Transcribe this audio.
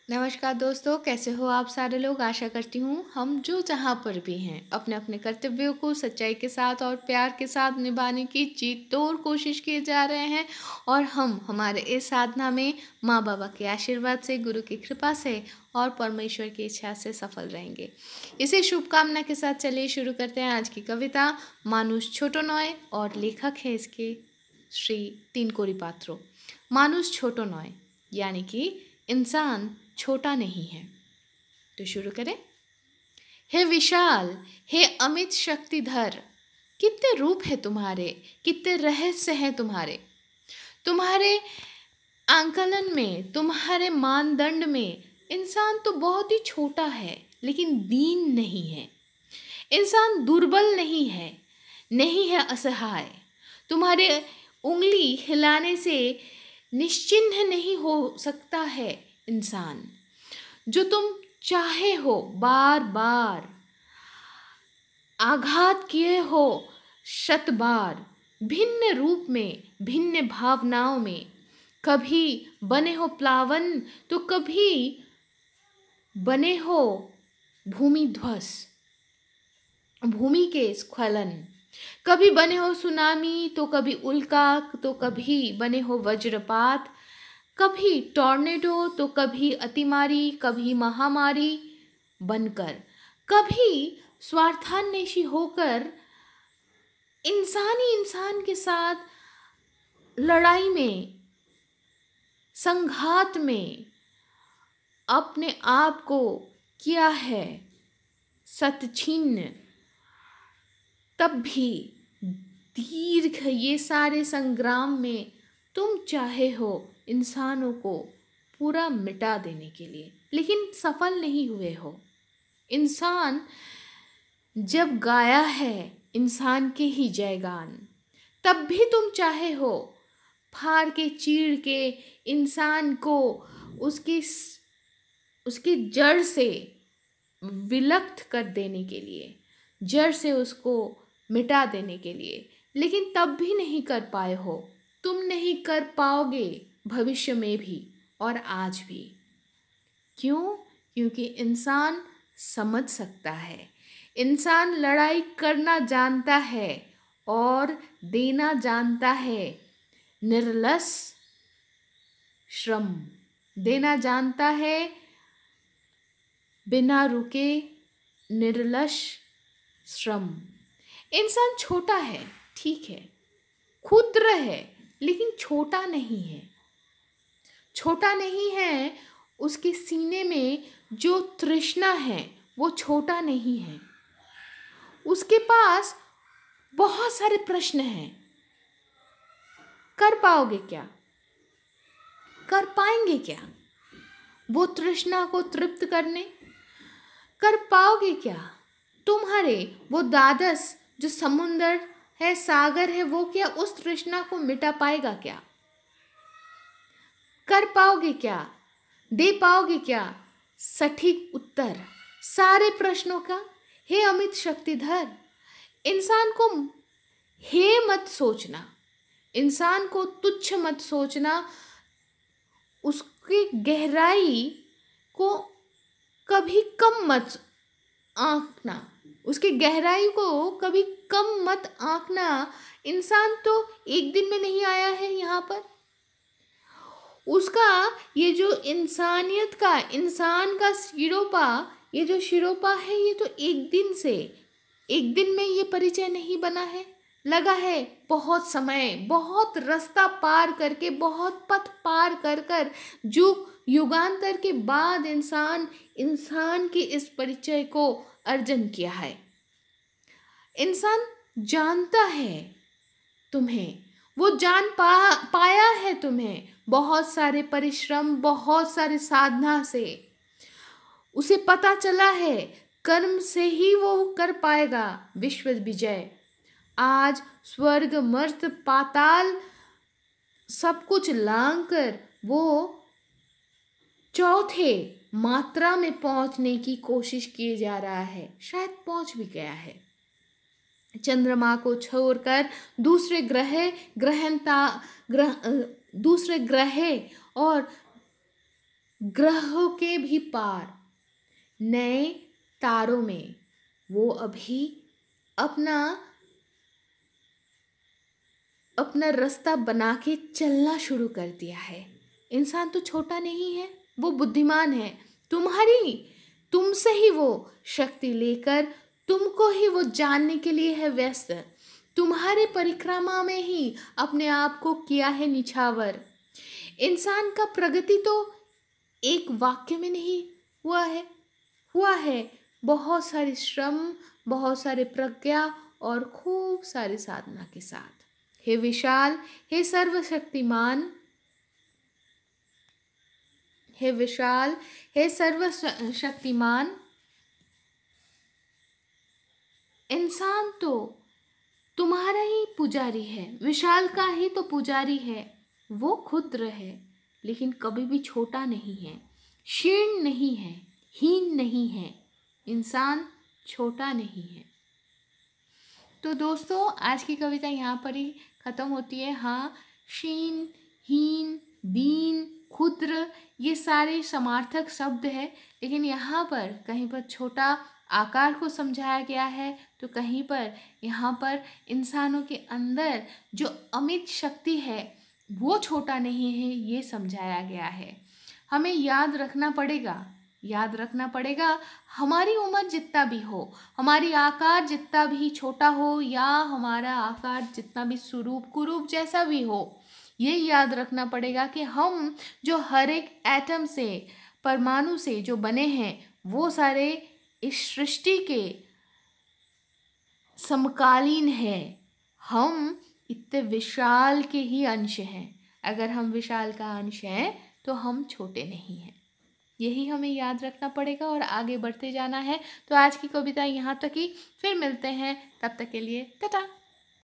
नमस्कार दोस्तों, कैसे हो आप सारे लोग। आशा करती हूँ हम जो जहाँ पर भी हैं अपने अपने कर्तव्यों को सच्चाई के साथ और प्यार के साथ निभाने की जी तोड़ कोशिश किए जा रहे हैं। और हम हमारे इस साधना में माँ बाबा के आशीर्वाद से, गुरु की कृपा से और परमेश्वर की इच्छा से सफल रहेंगे। इसी शुभकामना के साथ चलिए शुरू करते हैं आज की कविता। मानुष छोटोनॉय और लेखक है इसके श्री तीनकोरी पात्रो। मानुष छोटोनॉय यानी कि इंसान छोटा नहीं है। तो शुरू करें। हे विशाल, हे अमित शक्तिधर, कितने रूप है तुम्हारे, कितने रहस्य हैं तुम्हारे। तुम्हारे आंकलन में, तुम्हारे मानदंड में इंसान तो बहुत ही छोटा है, लेकिन दीन नहीं है। इंसान दुर्बल नहीं है, नहीं है असहाय। तुम्हारे उंगली हिलाने से निश्चिन्ह नहीं हो सकता है इंसान। जो तुम चाहे हो बार बार आघात किए हो शत बार, भिन्न रूप में, भिन्न भावनाओं में। कभी बने हो प्लावन तो कभी बने हो भूमि ध्वस्त, भूमि के स्खलन। कभी बने हो सुनामी तो कभी उल्का, तो कभी बने हो वज्रपात। कभी टॉर्नेडो तो कभी अतिमारी, कभी महामारी बनकर। कभी स्वार्थान्वेषी होकर इंसान ही इंसान के साथ लड़ाई में, संघात में अपने आप को किया है सतछिन्न। तब भी दीर्घ ये सारे संग्राम में तुम चाहे हो इंसानों को पूरा मिटा देने के लिए, लेकिन सफल नहीं हुए हो। इंसान जब गाया है इंसान के ही जयगान, तब भी तुम चाहे हो फाड़ के, चीर के इंसान को उसकी जड़ से विलुप्त कर देने के लिए, जड़ से उसको मिटा देने के लिए, लेकिन तब भी नहीं कर पाए हो। तुम नहीं कर पाओगे भविष्य में भी और आज भी। क्यों? क्योंकि इंसान समझ सकता है, इंसान लड़ाई करना जानता है और देना जानता है। निर्लस श्रम देना जानता है, बिना रुके निर्लस श्रम। इंसान छोटा है, ठीक है, क्षुद्र है, लेकिन छोटा नहीं है। छोटा नहीं है, उसके सीने में जो तृष्णा है वो छोटा नहीं है। उसके पास बहुत सारे प्रश्न हैं। कर पाओगे क्या? कर पाएंगे क्या वो तृष्णा को तृप्त करने? कर पाओगे क्या? तुम्हारे वो द्वादश जो समुंदर है, सागर है, वो क्या उस तृष्णा को मिटा पाएगा क्या? कर पाओगे क्या? दे पाओगे क्या सटीक उत्तर सारे प्रश्नों का? हे अमित शक्तिधर, इंसान को हे मत सोचना, इंसान को तुच्छ मत सोचना। उसकी गहराई को कभी कम मत आंकना, उसकी गहराई को कभी कम मत आंकना। इंसान तो एक दिन में नहीं आया है यहाँ पर। उसका ये जो इंसानियत का, इंसान का शिरोपा, ये जो शिरोपा है, ये तो एक दिन में ये परिचय नहीं बना है। लगा है बहुत समय, बहुत रास्ता पार करके, बहुत पथ पार कर कर युगांतर के बाद इंसान के इस परिचय को अर्जन किया है। इंसान जानता है तुम्हें, वो जान पाया है तुम्हें बहुत सारे परिश्रम, बहुत सारे साधना से। उसे पता चला है कर्म से ही वो कर पाएगा विश्व विजय। आज स्वर्ग मर्त पाताल सब कुछ लांग कर वो चौथे मात्रा में पहुंचने की कोशिश किए जा रहा है। शायद पहुंच भी गया है। चंद्रमा को छोड़कर दूसरे ग्रह और ग्रहों के भी पार, नए तारों में वो अभी अपना अपना रास्ता बना के चलना शुरू कर दिया है। इंसान तो छोटा नहीं है, वो बुद्धिमान है। तुमसे ही वो शक्ति लेकर तुमको ही वो जानने के लिए है व्यस्त। तुम्हारे परिक्रमा में ही अपने आप को किया है निछावर। इंसान का प्रगति तो एक वाक्य में नहीं हुआ है बहुत सारे श्रम, बहुत सारे प्रज्ञा और खूब सारी साधना के साथ। हे विशाल, हे सर्वशक्तिमान, हे विशाल, हे सर्वशक्तिमान, इंसान तो तुम्हारा ही पुजारी है, विशाल का ही तो पुजारी है। वो क्षुद्र है लेकिन कभी भी छोटा नहीं है, क्षीण नहीं है, हीन नहीं है। इंसान छोटा नहीं है। तो दोस्तों, आज की कविता यहाँ पर ही ख़त्म होती है। हाँ, क्षीण, हीन, दीन, क्षुद्र ये सारे समार्थक शब्द है, लेकिन यहाँ पर कहीं पर छोटा आकार को समझाया गया है, तो कहीं पर यहाँ पर इंसानों के अंदर जो अमित शक्ति है वो छोटा नहीं है, ये समझाया गया है। हमें याद रखना पड़ेगा हमारी उम्र जितना भी हो, हमारी आकार जितना भी छोटा हो, या हमारा आकार जितना भी स्वरूप कुरूप जैसा भी हो, ये याद रखना पड़ेगा कि हम जो हर एक एटम से, परमाणु से जो बने हैं, वो सारे इस सृष्टि के समकालीन है। हम इतने विशाल के ही अंश हैं। अगर हम विशाल का अंश हैं तो हम छोटे नहीं हैं। यही हमें याद रखना पड़ेगा और आगे बढ़ते जाना है। तो आज की कविता यहाँ तक ही, फिर मिलते हैं, तब तक के लिए टाटा।